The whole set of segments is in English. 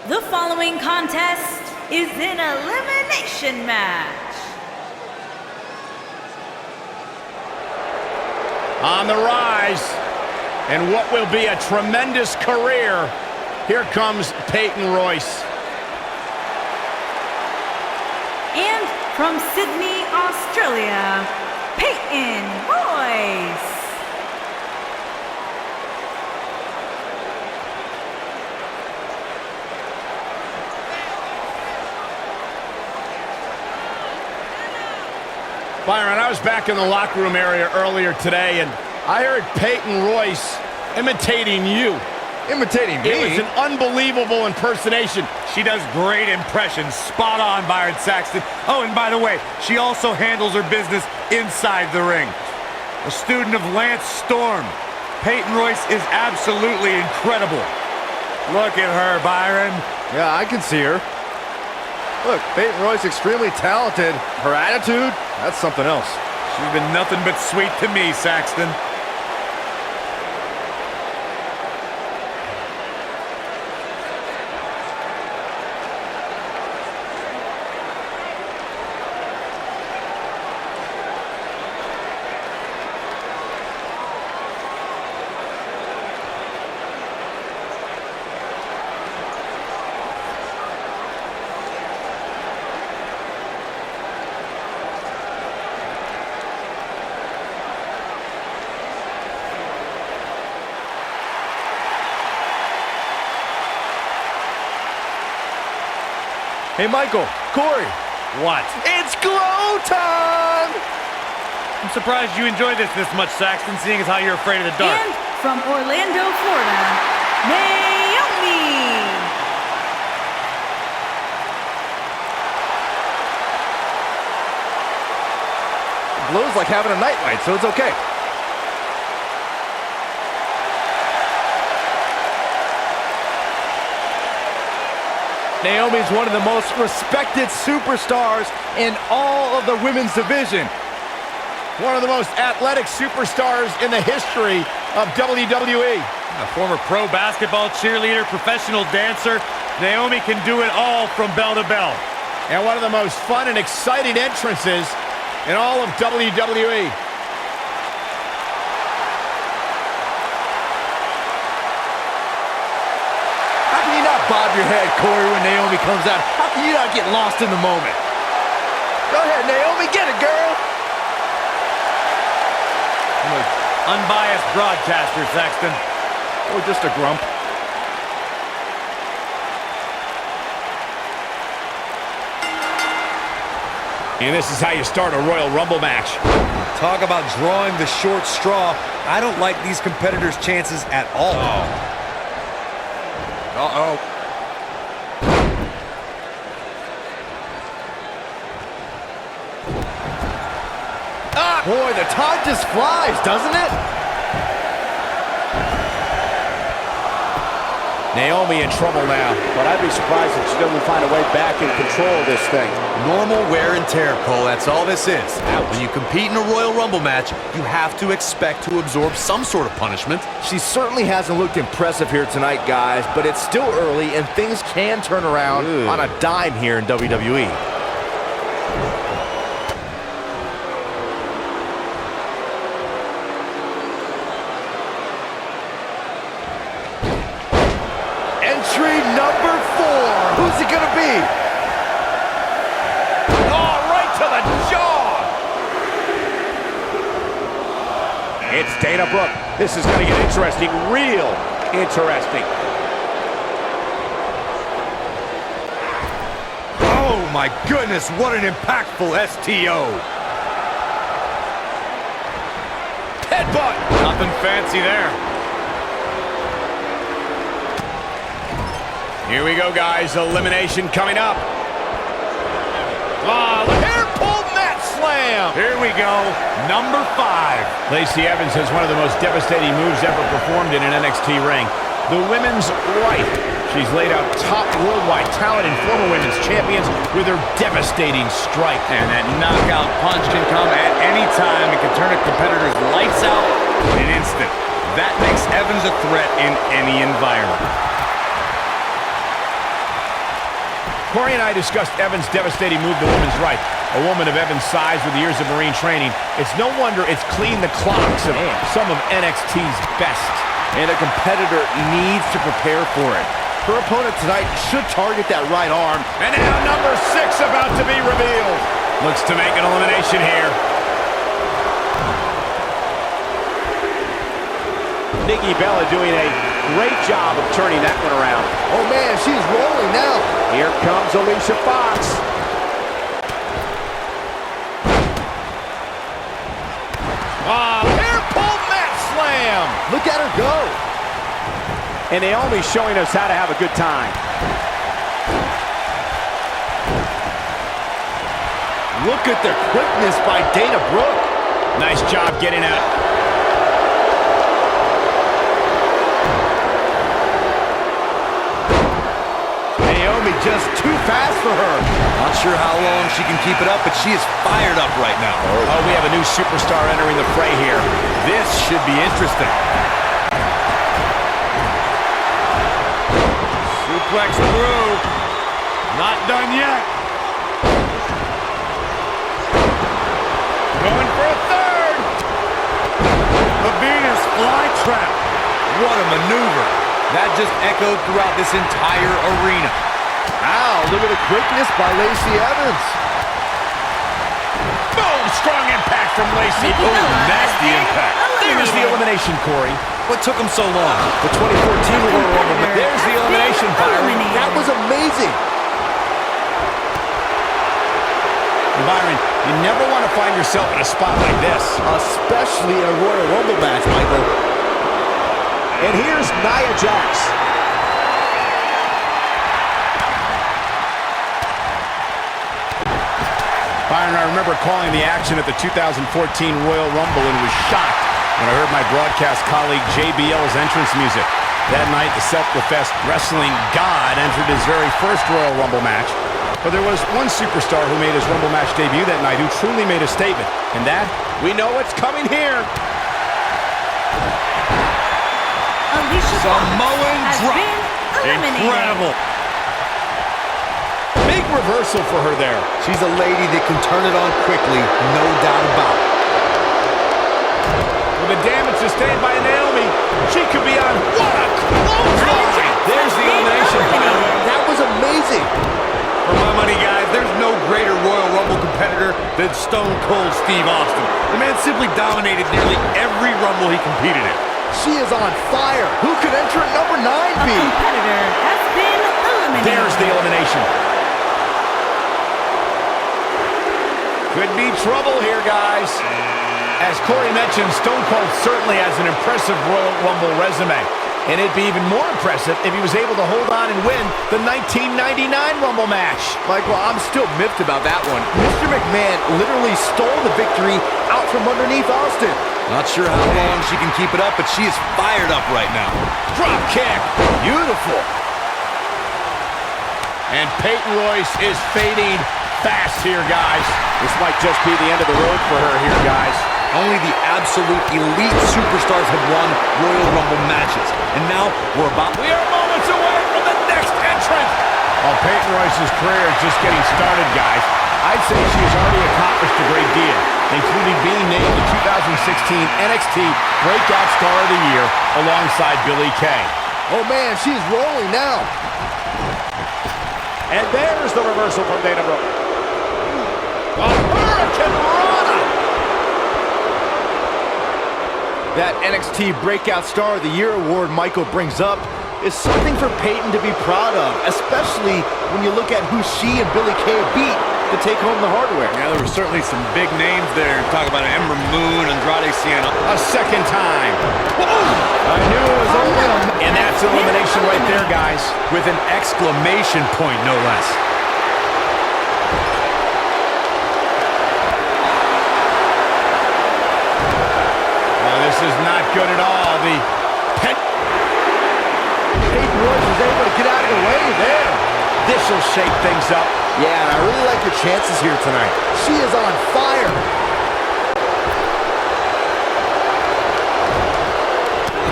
The following contest is an elimination match. On the rise, and what will be a tremendous career, here comes Peyton Royce. And from Sydney, Australia, Peyton Royce. Byron, I was back in the locker room area earlier today, and I heard Peyton Royce imitating you. Imitating me? It was an unbelievable impersonation. She does great impressions. Spot on, Byron Saxton. Oh, and by the way, she also handles her business inside the ring. A student of Lance Storm, Peyton Royce is absolutely incredible. Look at her, Byron. Yeah, I can see her. Look, Peyton Royce, extremely talented. Her attitude, that's something else. She's been nothing but sweet to me, Saxton. Hey, Michael, Corey. What? It's glow time! I'm surprised you enjoy this much, Saxton, seeing as how you're afraid of the dark. And from Orlando, Florida, Naomi. Glow's like having a nightlight, so it's okay. Naomi's one of the most respected superstars in all of the women's division. One of the most athletic superstars in the history of WWE. A former pro basketball cheerleader, professional dancer, Naomi can do it all from bell to bell. And one of the most fun and exciting entrances in all of WWE. Bob your head, Corey, when Naomi comes out. How can you not get lost in the moment? Go ahead, Naomi, get it, girl. I'm an unbiased broadcaster, Saxton. Or just a grump. And this is how you start a Royal Rumble match. Talk about drawing the short straw. I don't like these competitors' chances at all. Uh-oh. Boy, the time just flies, doesn't it? Naomi in trouble now, but I'd be surprised if she doesn't find a way back in control of this thing. Normal wear and tear, Cole. That's all this is. When you compete in a Royal Rumble match, you have to expect to absorb some sort of punishment. She certainly hasn't looked impressive here tonight, guys, but it's still early and things can turn around on a dime here in WWE. Entry number 4. Who's it gonna be? Oh, right to the jaw! It's Dana Brooke. This is gonna get interesting, real interesting. Oh my goodness, what an impactful STO. Headbutt! Nothing fancy there. Here we go, guys. Elimination coming up. Ah, the hair pull mat slam! Here we go, number 5. Lacey Evans has one of the most devastating moves ever performed in an NXT ring. The women's right. She's laid out top worldwide talent and former women's champions with her devastating strike. And that knockout punch can come at any time. It can turn a competitor's lights out in an instant. That makes Evans a threat in any environment. Corey and I discussed Evans' devastating move to women's right. A woman of Evans' size with years of Marine training. It's no wonder it's cleaned the clocks of some of NXT's best. And a competitor needs to prepare for it. Her opponent tonight should target that right arm. And now number 6 about to be revealed. Looks to make an elimination here. Nikki Bella doing a great job of turning that one around. Oh man, she's rolling now. Here comes Alicia Fox. Hair pull mat slam. Look at her go. And Naomi showing us how to have a good time. Look at the quickness by Dana Brooke. Nice job getting out. Naomi just too fast for her. Not sure how long she can keep it up, but she is fired up right now. Oh, we have a new superstar entering the fray here. This should be interesting. Suplex through. Not done yet. Going for a third. The Venus flytrap. What a maneuver. That just echoed throughout this entire arena. Wow, look at the quickness by Lacey Evans. Boom! Strong impact from Lacey. Boom, That's the impact. There's the elimination, Corey. What took him so long? The 2014 Royal Rumble. Competitor There's the has elimination, been Byron. eliminated. That was amazing. Byron, you never want to find yourself in a spot like this. Especially in a Royal Rumble match, Michael. And here's Nia Jax. Byron, I remember calling the action at the 2014 Royal Rumble and was shocked when I heard my broadcast colleague JBL's entrance music. That night, the self-professed wrestling god entered his very first Royal Rumble match. But there was one superstar who made his Rumble match debut that night who truly made a statement. And that, we know what's coming here. Alicia Samoan Fox has drop. been eliminated. Incredible. Big reversal for her there. She's a lady that can turn it on quickly, no doubt about it. With the damage sustained by Naomi, she could be on. What a clothesline! There's the elimination, Byron. That was amazing. For my money, guys, there's no greater Royal Rumble competitor than Stone Cold Steve Austin. The man simply dominated nearly every Rumble he competed in. She is on fire. Who could enter at number 9 A be? competitor has been eliminated. There's the elimination. Could be trouble here, guys. As Corey mentioned, Stone Cold certainly has an impressive Royal Rumble resume. And it'd be even more impressive if he was able to hold on and win the 1999 Rumble match. Michael, I'm still miffed about that one. Mr. McMahon literally stole the victory out from underneath Austin. Not sure how long she can keep it up, but she is fired up right now. Drop kick. Beautiful. And Peyton Royce is fading fast here, guys. This might just be the end of the road for her here, guys. Only the absolute elite superstars have won Royal Rumble matches. And now we are moments away from the next entrant. While Peyton Royce's career is just getting started, guys, I'd say she has already accomplished a great deal, including being named the 2016 NXT Breakout Star of the Year alongside Billie Kay. Oh man, she's rolling now. And there's the reversal from Dana Brooke. A Hurricane Rana! That NXT Breakout Star of the Year award Michael brings up is something for Peyton to be proud of, especially when you look at who she and Billie Kay beat to take home the hardware. Yeah, there were certainly some big names there. Talk about Ember Moon, Andrade Cien. A second time. I knew it was only a... And that's elimination right there, guys. with an exclamation point, no less. This is not good at all. Peyton Royce was able to get out of the way there. This will shake things up. Yeah, and I really like your chances here tonight. She is on fire.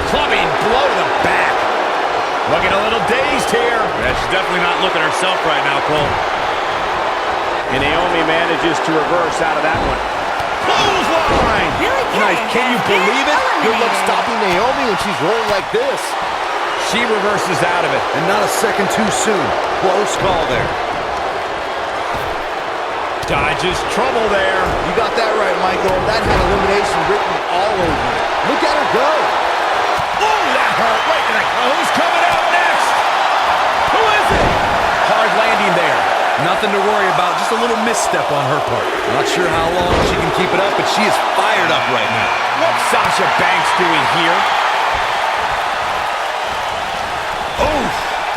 Clubbing blow to the back. Looking a little dazed here. Yeah, she's definitely not looking herself right now, Cole. And Naomi manages to reverse out of that one. Clothesline! Billy Kay Nice. Can you has been believe it? Good luck eliminated. stopping Naomi when she's rolling like this. She reverses out of it. And not a second too soon. Close call there. Dodges trouble there. You got that right, Michael. That had elimination written all over it. Look at her go. Oh, that hurt. Wait a minute. Who's coming out next? Who is it? Hard landing there. Nothing to worry about, just a little misstep on her part. Not sure how long she can keep it up, but she is fired up right now. What's Sasha Banks doing here? Oh,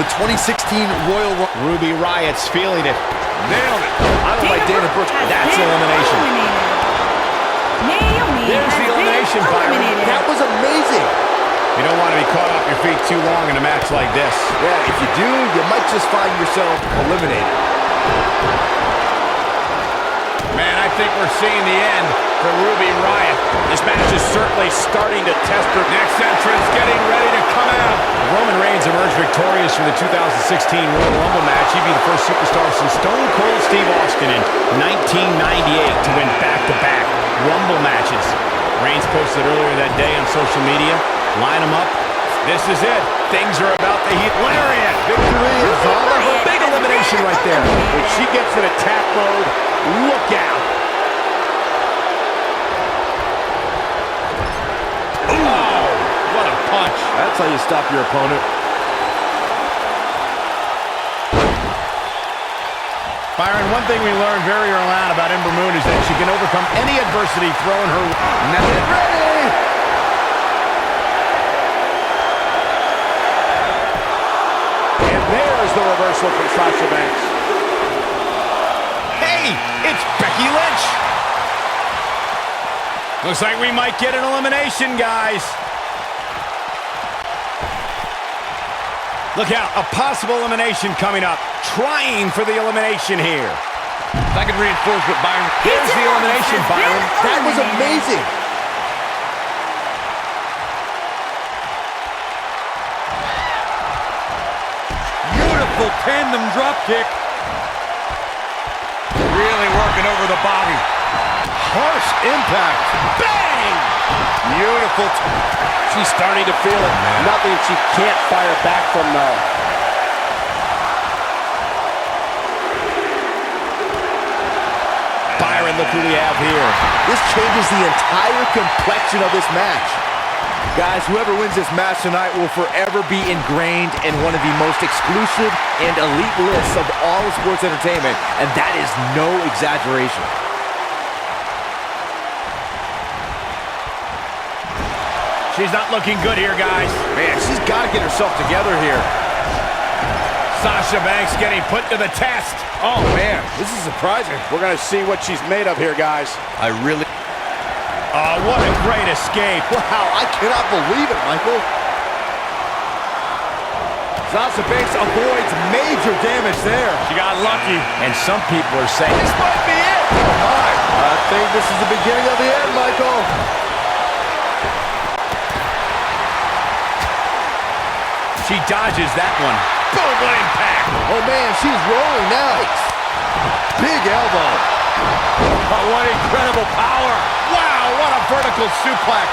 the 2016 Royal Rumble. Ruby Riot's feeling it. Nailed it. I don't like Dana Brooks. has That's been elimination. eliminated. Naomi There's has the been elimination, Byron. eliminated. That was amazing. You don't want to be caught off your feet too long in a match like this. Yeah, if you do, you might just find yourself eliminated. Man, I think we're seeing the end for Ruby Riott. This match is certainly starting to test her. Next entrance getting ready to come out. Roman Reigns emerged victorious from the 2016 Royal Rumble match. He'd be the first superstar since Stone Cold Steve Austin in 1998 to win back-to-back Rumble matches. Reigns posted earlier that day on social media. Line them up. This is it. Things are about to heat. Lariat. Victory is all of her. Big elimination right there. When she gets in attack mode, look out. Oh, what a punch. That's how you stop your opponent. Byron, one thing we learned very early on about Ember Moon is that she can overcome any adversity thrown her. Now get ready. And there's the reversal from Sasha Banks. Hey, it's Becky Lynch. Looks like we might get an elimination, guys. Look out, a possible elimination coming up. Trying for the elimination here. If I could reinforce what Byron. Here's the elimination, Byron. That was amazing. Beautiful tandem drop kick. Really working over the body. Harsh impact. Bang! Beautiful. She's starting to feel it. Nothing she can't fire back from, though. Byron, look who we have here. This changes the entire complexion of this match. Guys, whoever wins this match tonight will forever be ingrained in one of the most exclusive and elite lists of all sports entertainment, and that is no exaggeration. She's not looking good here, guys. Man, she's got to get herself together here. Sasha Banks getting put to the test. Oh, man, this is surprising. We're going to see what she's made of here, guys. I really... Oh, what a great escape. Wow, I cannot believe it, Michael. Sasha Banks avoids major damage there. She got lucky. And some people are saying this might be it. I think this is the beginning of the end, Michael. She dodges that one. Boom, what impact. Oh, man, she's rolling now. Big elbow. Oh, what incredible power. Wow, what a vertical suplex.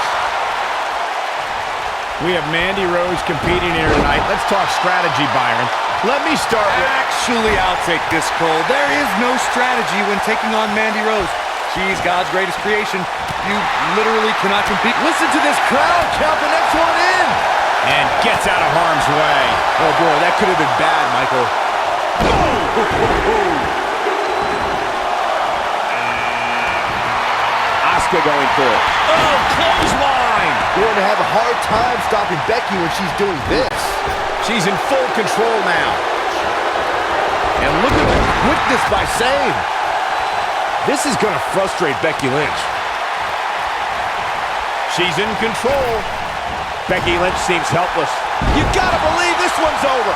We have Mandy Rose competing here tonight. Let's talk strategy, Byron. Let me start with... Actually, I'll take this, Cole. There is no strategy when taking on Mandy Rose. She's God's greatest creation. You literally cannot compete. Listen to this crowd. Count the next one in. And gets out of harm's way. Oh, boy, that could have been bad, Michael. Asuka going for it. Oh, clothesline. Going to have a hard time stopping Becky when she's doing this. She's in full control now. And look at the quickness by Sane. This is going to frustrate Becky Lynch. She's in control. Becky Lynch seems helpless. You gotta believe this one's over.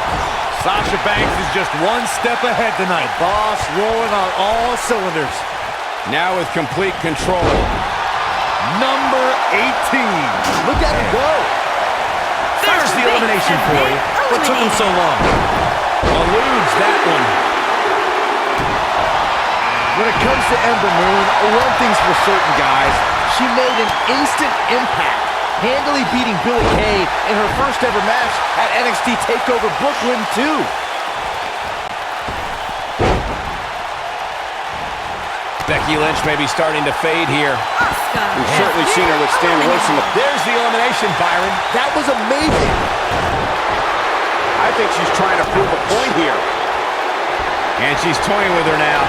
Sasha Banks is just one step ahead tonight. Boss rolling on all cylinders. Now with complete control. Number 18. Look at him go. There's the elimination for you. What took him so long? Eludes that one. When it comes to Ember Moon, one thing's for certain, guys. She made an instant impact, handily beating Billie Kay in her first ever match at NXT TakeOver Brooklyn 2. Becky Lynch may be starting to fade here. ASUKA We've has certainly seen her been withstand worse than eliminated. There's the elimination, Byron. That was amazing. I think she's trying to prove a point here. And she's toying with her now.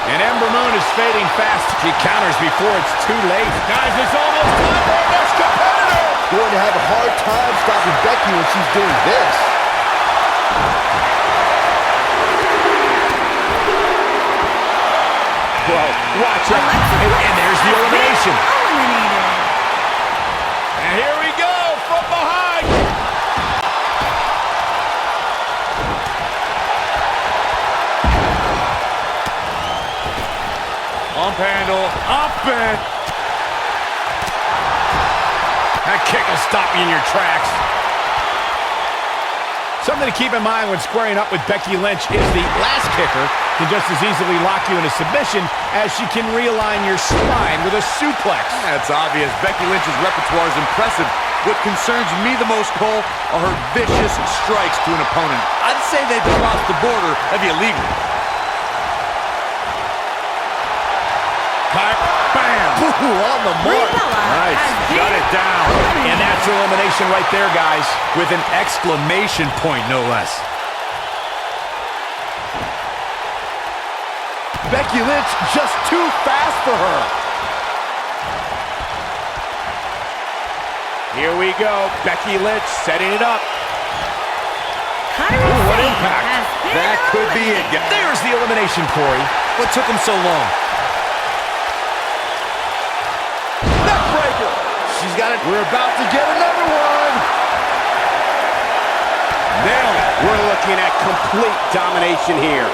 And Ember Moon is fading fast. She counters before it's too late. Guys, it's almost time for our next competitor. Going to have a hard time stopping Becky when she's doing this. Bro, watch out. And there's the elimination. Eliminated. And here we go from behind. Pump handle, up it. That kick will stop you in your tracks. Something to keep in mind when squaring up with Becky Lynch is the last kicker can just as easily lock you into submission as she can realign your spine with a suplex. That's obvious. Becky Lynch's repertoire is impressive. What concerns me the most, Cole, are her vicious strikes to an opponent. I'd say they've crossed the border of illegal. Bam! Ooh, on the mark. Nice. Shut it down. And that's elimination right there, guys. With an exclamation point, no less. Becky Lynch just too fast for her. Here we go. Becky Lynch setting it up. What impact. That could be it, guys. There's the elimination, Corey. What took him so long? Neckbreaker. She's got it. We're about to get another one. Nailed it. We're looking at complete domination here.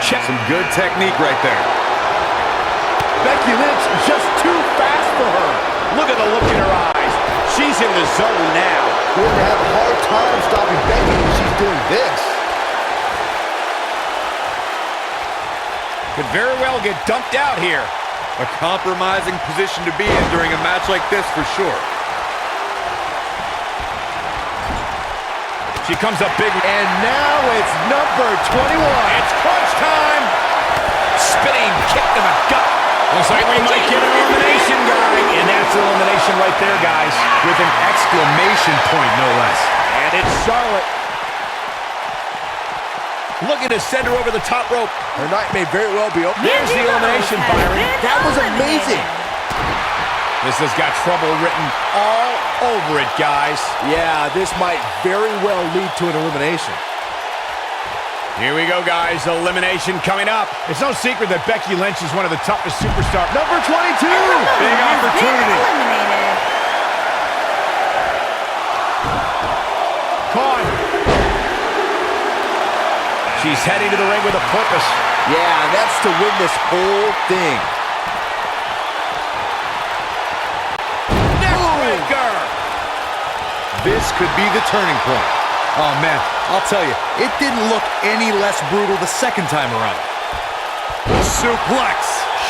Check. Some good technique right there. Becky Lynch just too fast for her. Look at the look in her eyes. She's in the zone now. Going to have a hard time stopping Becky when she's doing this. Could very well get dumped out here. A compromising position to be in during a match like this for sure. She comes up big. And now it's number 21. It's crunch time. Spinning kick to the gut. Looks like we might get an elimination, guy. And that's elimination right there, guys. With an exclamation point, no less. And it's Charlotte. Looking to send her over the top rope. Her night may very well be over. There's the elimination, Byron. That was amazing. This has got trouble written all over it, guys. Yeah, this might very well lead to an elimination. Here we go, guys. Elimination coming up. It's no secret that Becky Lynch is one of the toughest superstars. Number 22. Big opportunity. Eliminated. Caught. She's heading to the ring with a purpose. Yeah, that's to win this whole thing. Neckbreaker. This could be the turning point. Oh, man, I'll tell you, it didn't look any less brutal the second time around. Suplex.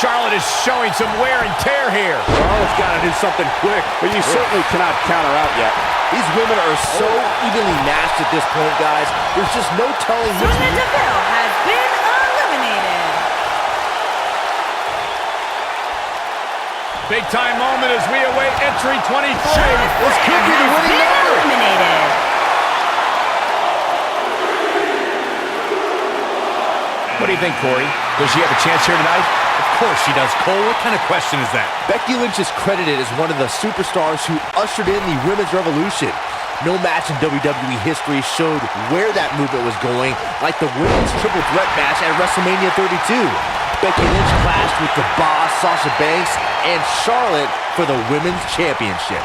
Charlotte is showing some wear and tear here. Charlotte's got to do something quick. But you certainly cannot count her out yet. These women are so evenly matched at this point, guys. There's just no telling which Sonya Deville has been eliminated. Big time moment as we await entry 23. This could be the Has winning been number. eliminated. What do you think, Corey? Does she have a chance here tonight? Of course she does, Cole. What kind of question is that? Becky Lynch is credited as one of the superstars who ushered in the women's revolution. No match in WWE history showed where that movement was going, like the women's triple threat match at WrestleMania 32. Becky Lynch clashed with the boss, Sasha Banks, and Charlotte for the women's championship.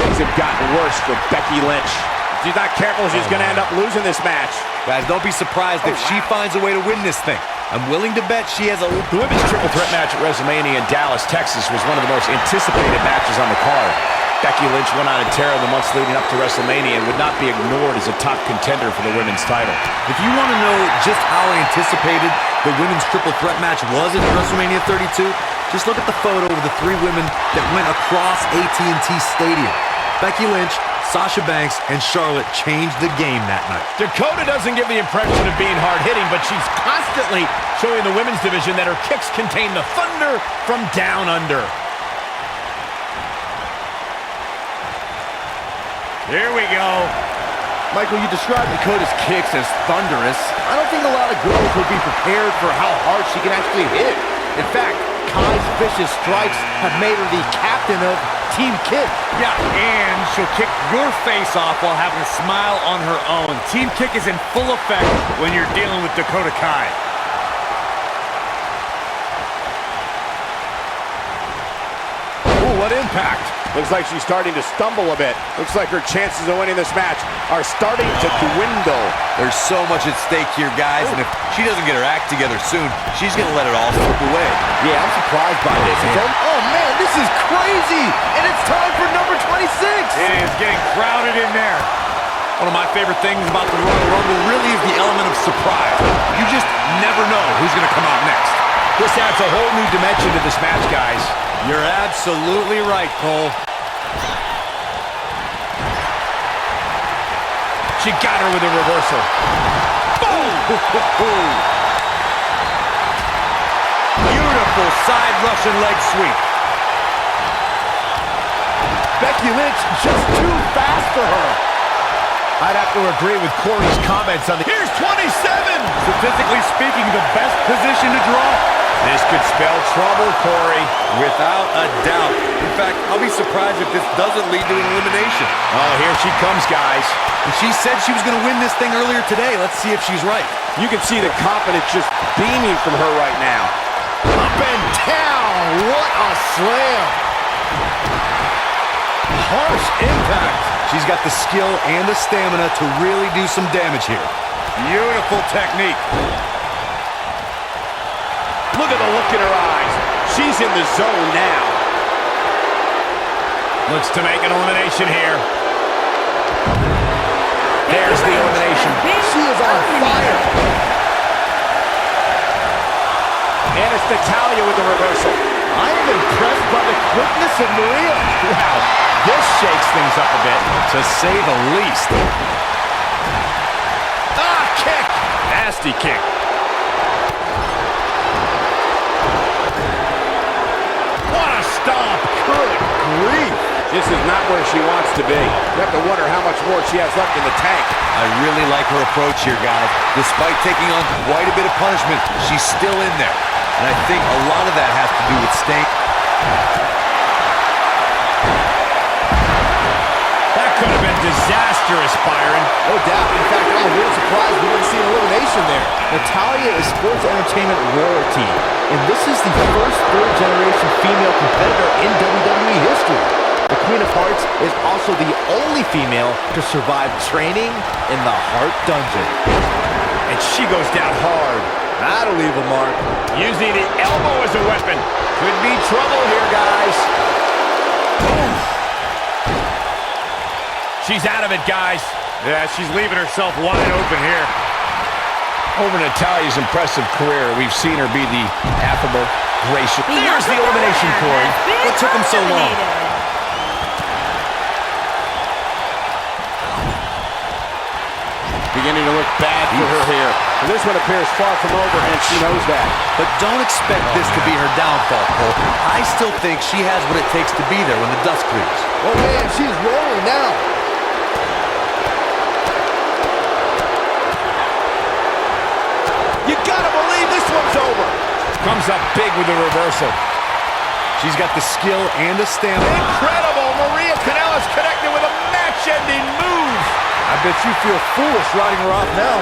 Things have gotten worse for Becky Lynch. If she's not careful, she's going to end up losing this match. Guys, don't be surprised if she finds a way to win this thing. I'm willing to bet she has a... The women's triple threat match at WrestleMania in Dallas, Texas was one of the most anticipated matches on the card. Becky Lynch went on a tear in the months leading up to WrestleMania and would not be ignored as a top contender for the women's title. If you want to know just how anticipated the women's triple threat match was at WrestleMania 32, just look at the photo of the three women that went across AT&T Stadium. Becky Lynch, Sasha Banks, and Charlotte changed the game that night. Dakota doesn't give the impression of being hard-hitting, but she's constantly showing the women's division that her kicks contain the thunder from down under. Here we go. Michael, you described Dakota's kicks as thunderous. I don't think a lot of girls would be prepared for how hard she can actually hit. In fact, Kai's vicious strikes have made her the captain of Team Kick. Yeah, and she'll kick your face off while having a smile on her own. Team Kick is in full effect when you're dealing with Dakota Kai. Ooh, what impact. Looks like she's starting to stumble a bit. Looks like her chances of winning this match are starting to dwindle. There's so much at stake here, guys, and if she doesn't get her act together soon, she's going to let it all slip away. Yeah, I'm surprised by this. Oh, man, this is crazy! And it's time for number 26! It is getting crowded in there. One of my favorite things about the Royal Rumble really is the element of surprise. You just never know who's going to come out next. This adds a whole new dimension to this match, guys. You're absolutely right, Cole. She got her with a reversal. Boom! Beautiful side Russian leg sweep. Becky Lynch just too fast for her. I'd have to agree with Corey's comments on the... Here's 27! Statistically speaking, the best position to draw. This could spell trouble, Corey. Without a doubt. In fact, I'll be surprised if this doesn't lead to an elimination. Oh, here she comes, guys. And she said she was going to win this thing earlier today. Let's see if she's right. You can see the confidence just beaming from her right now. Up and down! What a slam! Harsh impact. She's got the skill and the stamina to really do some damage here. Beautiful technique. Look at the look in her eyes. She's in the zone now. Looks to make an elimination here. There's the elimination. She is on fire. And it's Natalya with the reversal. I am impressed by the quickness of Maria. Wow, this shakes things up a bit, To say the least. Ah, kick! Nasty kick. What a stomp! Good grief. This is not where she wants to be. You have to wonder how much more she has left in the tank. I really like her approach here, guys. Despite taking on quite a bit of punishment, she's still in there. And I think a lot of that has to do with staying. That could have been disastrous, Byron. No doubt. In fact, I'm a little surprised we didn't see an elimination there. Natalya is sports entertainment royalty, and this is the first third-generation female competitor in WWE history. The Queen of Hearts is also the only female to survive training in the Heart Dungeon. And she goes down hard. That'll leave a mark. Using the elbow as a weapon. Could be trouble here, guys. She's out of it, guys. Yeah, she's leaving herself wide open here. Over Natalya's impressive career, we've seen her be the affable, gracious. There's the elimination, Corey. What took him so long? Beginning to look bad for her here. And this one appears far from over, and she knows that. But don't expect this to be her downfall, Cole. I still think she has what it takes to be there when the dust clears. Oh, man, she's rolling now. You gotta believe this one's over. Comes up big with the reversal. She's got the skill and the stamina. Incredible! Maria Kanellis connected with a match-ending move. I bet you feel foolish riding her off now.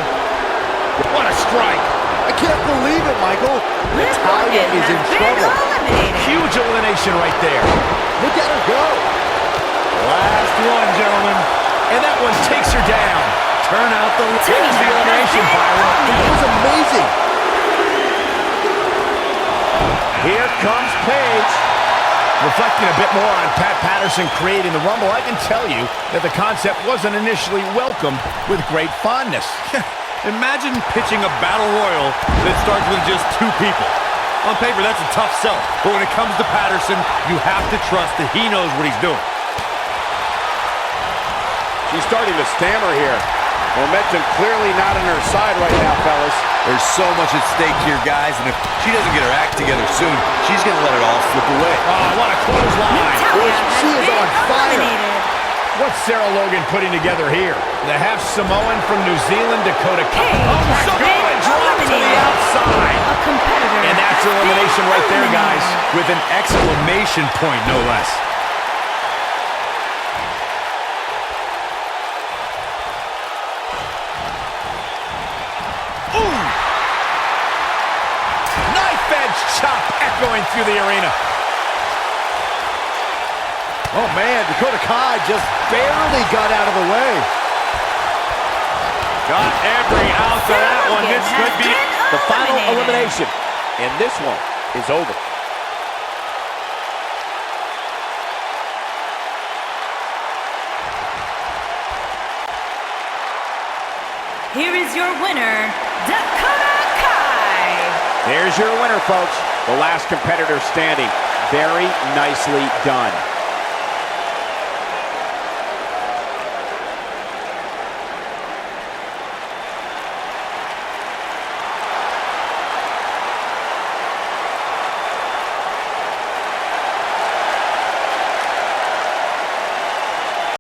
What a strike. I can't believe it, Michael. Natalya is in trouble. Huge elimination right there. Look at her go. Last one, gentlemen. And that one takes her down. Turn out the elimination, Byron. That was amazing. Here comes Paige. Reflecting a bit more on Pat Patterson creating the Rumble, I can tell you that the concept wasn't initially welcomed with great fondness. Imagine pitching a battle royal that starts with just 2 people. On paper, that's a tough sell, but when it comes to Patterson, you have to trust that he knows what he's doing. She's starting to stammer here. Momentum clearly not on her side right now, fellas. There's so much at stake here, guys, and if she doesn't get her act together soon, she's going to let it all slip away. Oh, what a clothesline. Natalya has She is been on fire. eliminated. What's Sarah Logan putting together here? The half Samoan from New Zealand, Dakota Kai. Hey, Oh my so God, drop to the eliminated. outside. A competitor And that's has elimination been right there, guys. eliminated. With an exclamation point, no less. Knife edge chop echoing through the arena. Oh, man, Dakota Kai just barely got out of the way. Got every ounce of that one. This could be the final elimination. And this one is over. Here is your winner, Dakota Kai. There's your winner, folks. The last competitor standing. Very nicely done.